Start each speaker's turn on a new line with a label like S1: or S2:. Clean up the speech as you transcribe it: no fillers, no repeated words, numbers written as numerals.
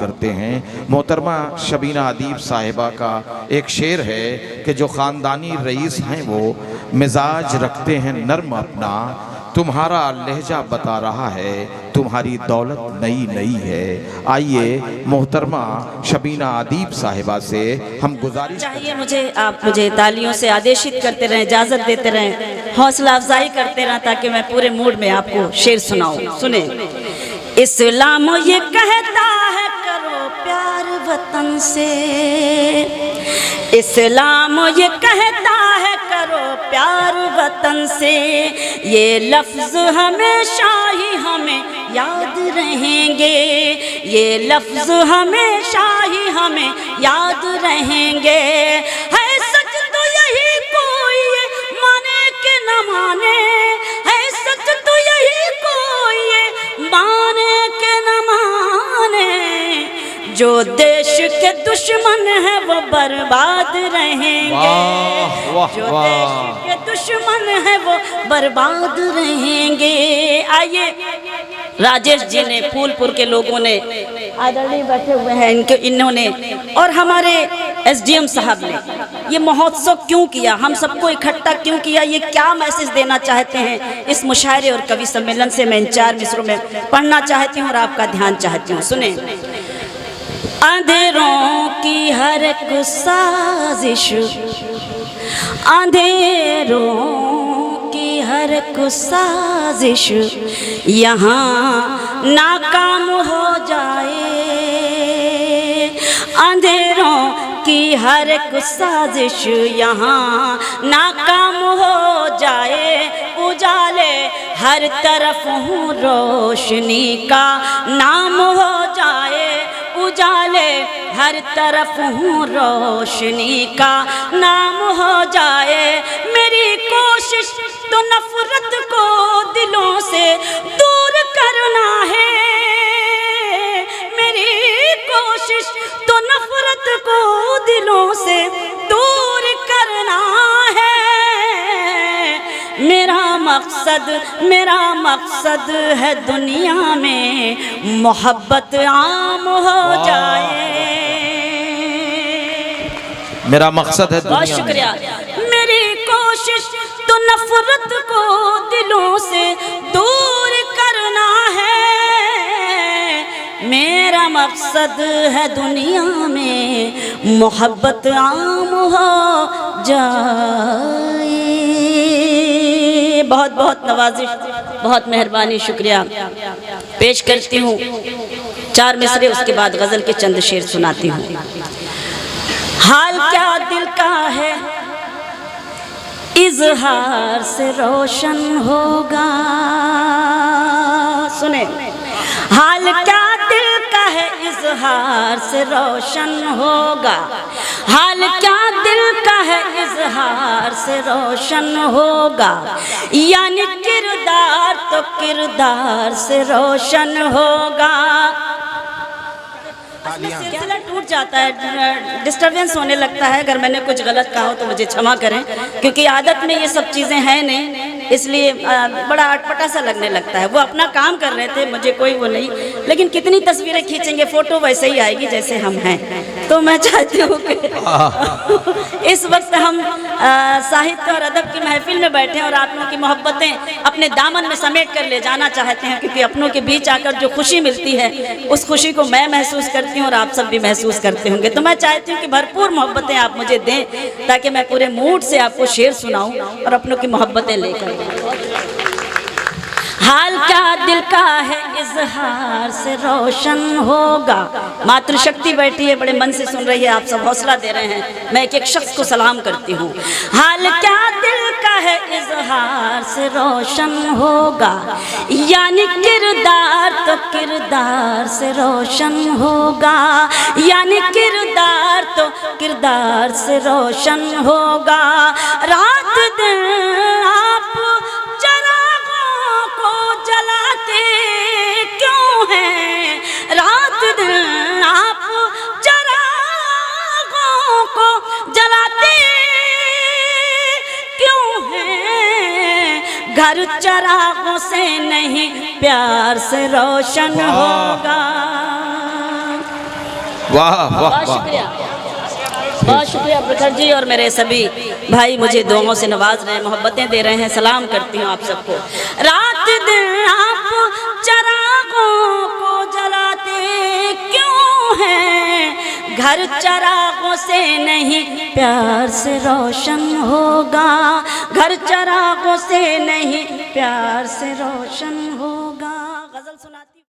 S1: करते हैं। मोहतरमा शबीना अदीब साहिबा का एक शेर है कि जो ख़ानदानी रईस हैं वो मिजाज रखते हैं नर्म अपना, तुम्हारा लहजा बता रहा है तुम्हारी दौलत नई नई है। आइए मोहतरमा शबीना अदीब साहिबा से हम गुजारिश
S2: चाहिए मुझे, आप मुझे तालियों से आदेशित करते रहें, इजाज़त देते रहें, हौसला अफजाई करते रहें ताकि मैं पूरे मूड में आपको शेर सुनाऊं। सुने। इस्लाम ये कहता है करो प्यार वतन से, इस्लाम ये कहता है करो प्यार वतन से, ये लफ्ज़ हमेशा ही हमें याद रहेंगे, ये लफ्ज़ हमेशा ही हमें याद रहेंगे। है सच तो यही कोई माने कि न माने, है सच तो यही कोई माने कि न माने, जो देश के दुश्मन है वो बर्बाद रहेंगे, जो देश के दुश्मन है वो बर्बाद रहेंगे। आइए राजेश जी ने, फूलपुर के लोगों ने, आदरणीय बैठे हुए हैं इन्होंने, और हमारे एसडीएम साहब ने ये महोत्सव क्यों किया, हम सबको इकट्ठा क्यों किया, ये क्या मैसेज देना चाहते हैं इस मुशायरे और कवि सम्मेलन से, मैं इन 4 मिसरों में पढ़ना चाहती हूँ और आपका ध्यान चाहती हूँ। सुने। अंधेरों की हर एक साजिश, अंधेरों की हर एक साजिश यहाँ नाकाम हो जाए, अंधेरों की हर एक साजिश यहाँ नाकाम हो जाए, उजाले हर तरफ हूँ रोशनी का नाम हो जाए, उजाले हर तरफ हूँ रोशनी का नाम हो जाए। मेरी कोशिश तो नफरत को दिलों से दूर करना है, मेरी कोशिश तो नफरत को दिलों से दूर करना है। मेरा मकसद है दुनिया में मोहब्बत आम हो जाए,
S1: मेरा मकसद है दुनिया में।
S2: बहुत शुक्रिया। मेरी कोशिश तो नफरत को दिलों से दूर करना है, मेरा मकसद है दुनिया में मोहब्बत आम हो जाए। बहुत बहुत नवाजिश, बहुत मेहरबानी, शुक्रिया पेश करती हूँ। 4 मिसरे, उसके बाद गज़ल के चंद शेर सुनाती हूँ। हाल क्या दिल का है इजहार से रोशन होगा, सुने। हाल क्या दिल का है इजहार से रोशन होगा, हाल क्या दिल का है इजहार से रोशन होगा, यानी किरदार तो किरदार से रोशन होगा। सिलसिला टूट जाता है, डिस्टर्बेंस होने लगता है, अगर मैंने कुछ गलत कहा हो तो मुझे क्षमा करें, क्योंकि आदत में ये सब चीज़ें हैं नहीं, इसलिए बड़ा अटपटा सा लगने लगता है। वो अपना काम कर रहे थे, मुझे कोई वो नहीं, लेकिन कितनी तस्वीरें खींचेंगे, फ़ोटो वैसे ही आएगी जैसे हम हैं। तो मैं चाहती हूँ कि इस वक्त हम साहित्य और अदब की महफिल में बैठे हैं और आप लोगों की मोहब्बतें अपने दामन में समेट कर ले जाना चाहते हैं, क्योंकि अपनों के बीच आकर जो खुशी मिलती है उस खुशी को मैं महसूस करती हूँ और आप सब भी महसूस करते होंगे। तो मैं चाहती हूँ कि भरपूर मोहब्बतें आप मुझे दें ताकि मैं पूरे मूड से आपको शेर सुनाऊं और अपनों की मोहब्बतें लेकर। हाल क्या दिल का है इजहार से रोशन होगा। मातृशक्ति बैठी है, बड़े मन से सुन रही है, आप सब हौसला दे रहे हैं, मैं एक एक शख्स को सलाम करती हूँ। हाल क्या दिल का है इजहार से रोशन होगा, यानी किरदार तो किरदार से रोशन होगा, यानी किरदार तो किरदार से रोशन होगा। रात दिन आप जलाते क्यों हैं, रात दिन आप चरागों को जलाते क्यों हैं, घर चरागों से नहीं प्यार से रोशन होगा।
S1: वाह वाह
S2: बहुत
S1: वाह।
S2: शुक्रिया, बहुत शुक्रिया प्रखर जी और मेरे सभी भाई मुझे दुआओं से नवाज रहे हैं, मोहब्बतें दे रहे हैं। सलाम करती हूँ आप सबको। रात दिन आप चरागों को जलाते क्यों हैं? घर चरागों से नहीं प्यार से रोशन होगा, घर चरागों से नहीं प्यार से रोशन होगा। गजल सुना।